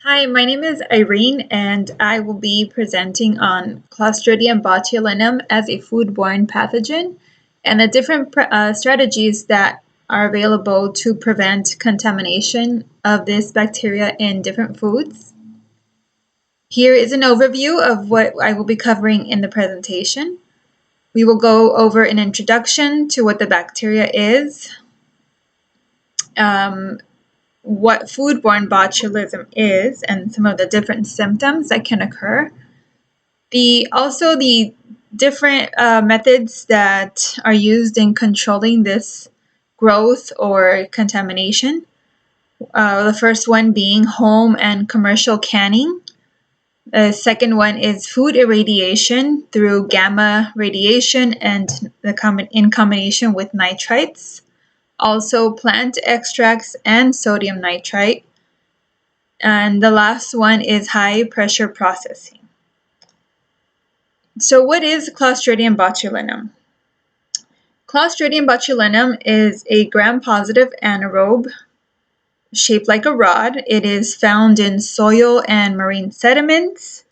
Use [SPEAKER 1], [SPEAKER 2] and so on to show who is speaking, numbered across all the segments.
[SPEAKER 1] Hi, my name is Irene, and I will be presenting on Clostridium botulinum as a foodborne pathogen and the different strategies that are available to prevent contamination of this bacteria in different foods. Here is an overview of what I will be covering in the presentation. We will go over an introduction to what the bacteria is, what foodborne botulism is, and some of the different symptoms that can occur. The different methods that are used in controlling this growth or contamination. The first one being home and commercial canning. The second one is food irradiation through gamma radiation and in combination with nitrites. Also plant extracts and sodium nitrite. And the last one is high pressure processing. So what is Clostridium botulinum? Clostridium botulinum is a gram-positive anaerobe shaped like a rod. It is found in soil and marine sediments.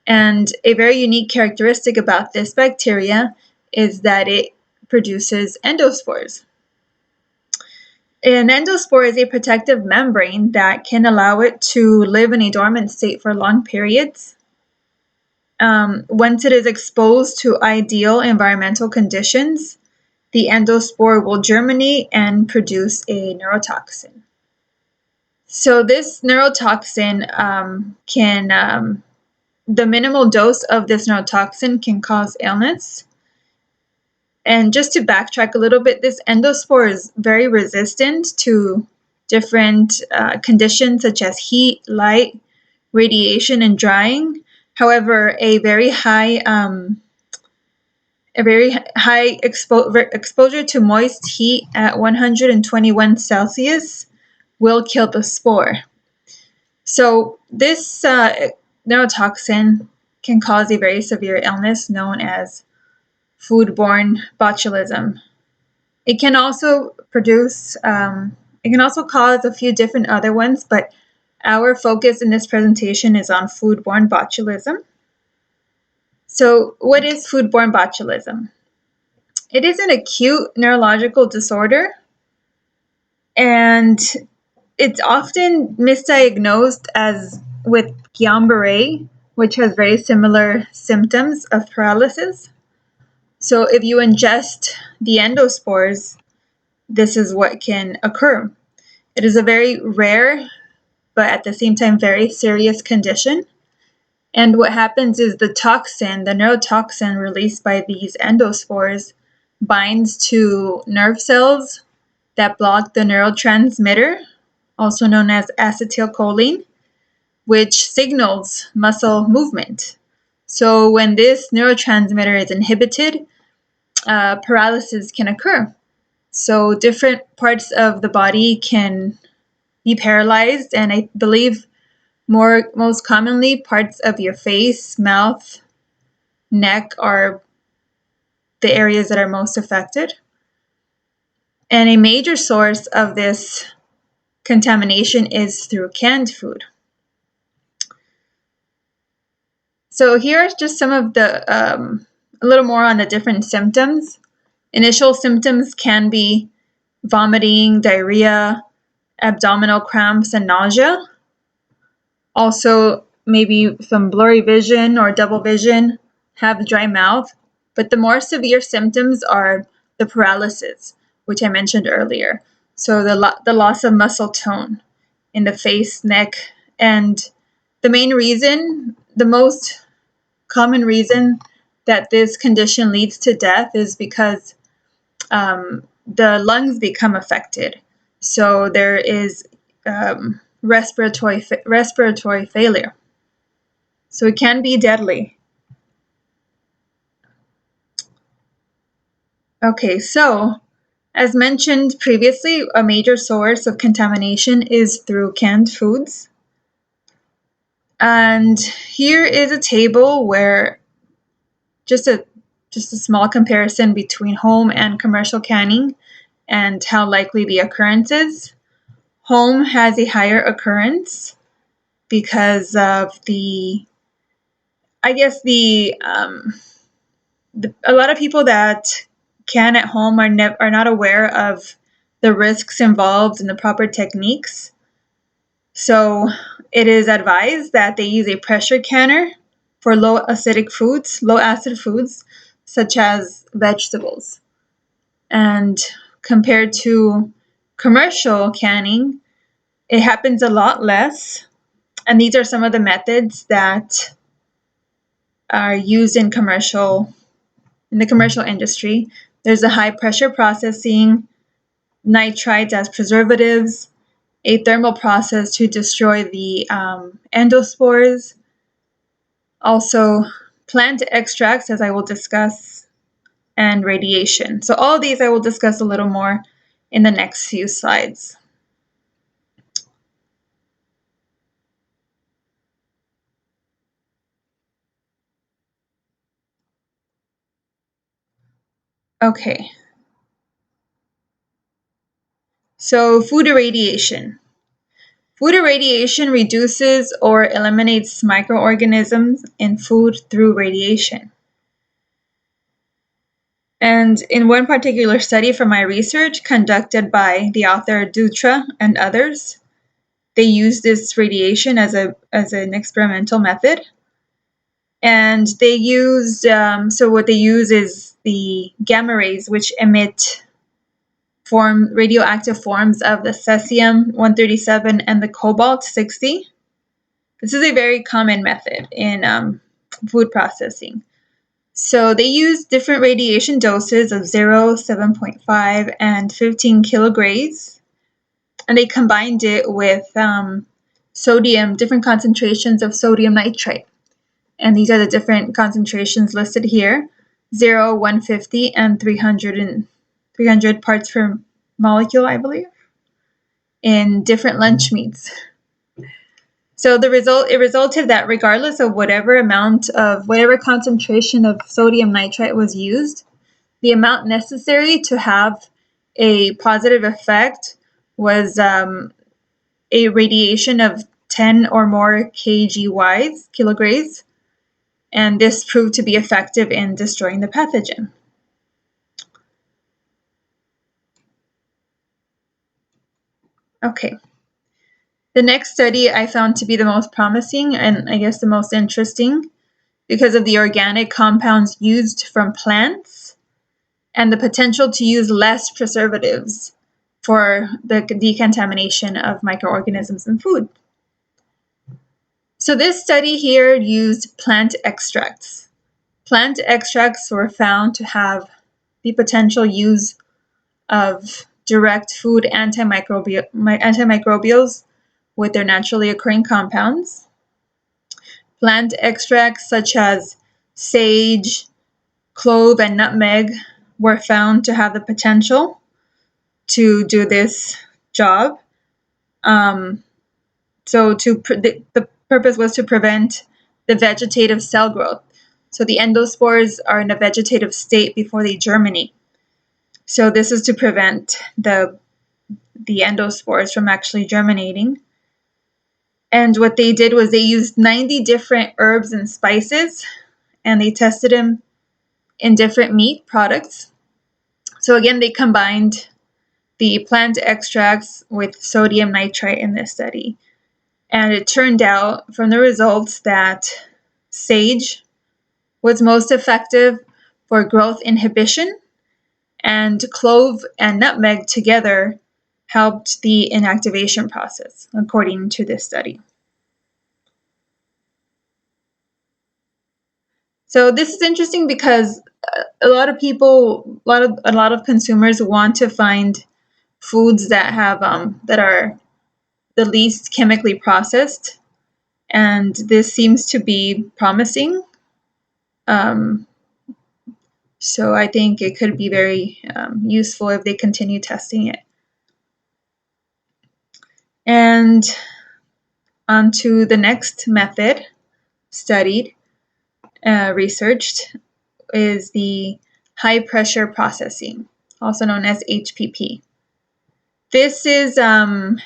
[SPEAKER 1] And a very unique characteristic about this bacteria is that it produces endospores. An endospore is a protective membrane that can allow it to live in a dormant state for long periods. Once it is exposed to ideal environmental conditions, the endospore will germinate and produce a neurotoxin. So this neurotoxin the minimal dose of this neurotoxin can cause illness. And just to backtrack a little bit, this endospore is very resistant to different conditions such as heat, light, radiation, and drying. However, a very high exposure to moist heat at 121 Celsius will kill the spore. So this neurotoxin can cause a very severe illness known as foodborne botulism. It can also cause a few different other ones, but our focus in this presentation is on foodborne botulism. So what is foodborne botulism? It is an acute neurological disorder, and it's often misdiagnosed as with Guillain-Barré, which has very similar symptoms of paralysis. So if you ingest the endospores, this is what can occur. It is a very rare, but at the same time very serious condition. And what happens is the neurotoxin released by these endospores binds to nerve cells that block the neurotransmitter, also known as acetylcholine, which signals muscle movement. So when this neurotransmitter is inhibited, paralysis can occur. So different parts of the body can be paralyzed, and I believe most commonly parts of your face, mouth, neck are the areas that are most affected. And a major source of this contamination is through canned food. So here are just some of the, a little more on the different symptoms. Initial symptoms can be vomiting, diarrhea, abdominal cramps, and nausea. Also, maybe some blurry vision or double vision, have dry mouth. But the more severe symptoms are the paralysis, which I mentioned earlier. So the loss of muscle tone in the face, neck, and the most common reason that this condition leads to death is because the lungs become affected. So there is respiratory failure. So it can be deadly. Okay, so as mentioned previously, a major source of contamination is through canned foods. And here is a table where just a small comparison between home and commercial canning and how likely the occurrence is. Home has a higher occurrence. because of a lot of people that can at home are not aware of the risks involved in the proper techniques. So it is advised that they use a pressure canner for low acid foods, such as vegetables. And compared to commercial canning, it happens a lot less. And these are some of the methods that are used in the commercial industry. There's a high pressure processing, nitrites as preservatives, a thermal process to destroy the endospores, also plant extracts, as I will discuss, and radiation. So all of these I will discuss a little more in the next few slides. Okay. So food irradiation. Food irradiation reduces or eliminates microorganisms in food through radiation. And in one particular study from my research conducted by the author Dutra and others, they used this radiation as an experimental method. And they used, so what they use is the gamma rays, which emit radioactive forms of the cesium-137 and the cobalt-60. This is a very common method in food processing. So they use different radiation doses of 0, 7.5, and 15 kilograys, and they combined it with different concentrations of sodium nitrite. And these are the different concentrations listed here: 0, 150, and 300 parts per molecule, I believe, in different lunch meats. So it resulted that regardless of whatever concentration of sodium nitrite was used, the amount necessary to have a positive effect was a radiation of 10 or more kilograys, and this proved to be effective in destroying the pathogen. Okay. The next study I found to be the most promising and I guess the most interesting because of the organic compounds used from plants and the potential to use less preservatives for the decontamination of microorganisms in food. So this study here used plant extracts. Plant extracts were found to have the potential use of direct food antimicrobials with their naturally occurring compounds. Plant extracts such as sage, clove, and nutmeg were found to have the potential to do this job. The purpose was to prevent the vegetative cell growth. So the endospores are in a vegetative state before they germinate. So this is to prevent the endospores from actually germinating. And what they did was they used 90 different herbs and spices, and they tested them in different meat products. So again, they combined the plant extracts with sodium nitrite in this study. And it turned out from the results that sage was most effective for growth inhibition, and clove and nutmeg together helped the inactivation process, according to this study. So this is interesting because a lot of consumers want to find foods that have that are the least chemically processed, and this seems to be promising. So I think it could be very useful if they continue testing it. And on to the next method studied, researched, is the high pressure processing, also known as HPP. This is a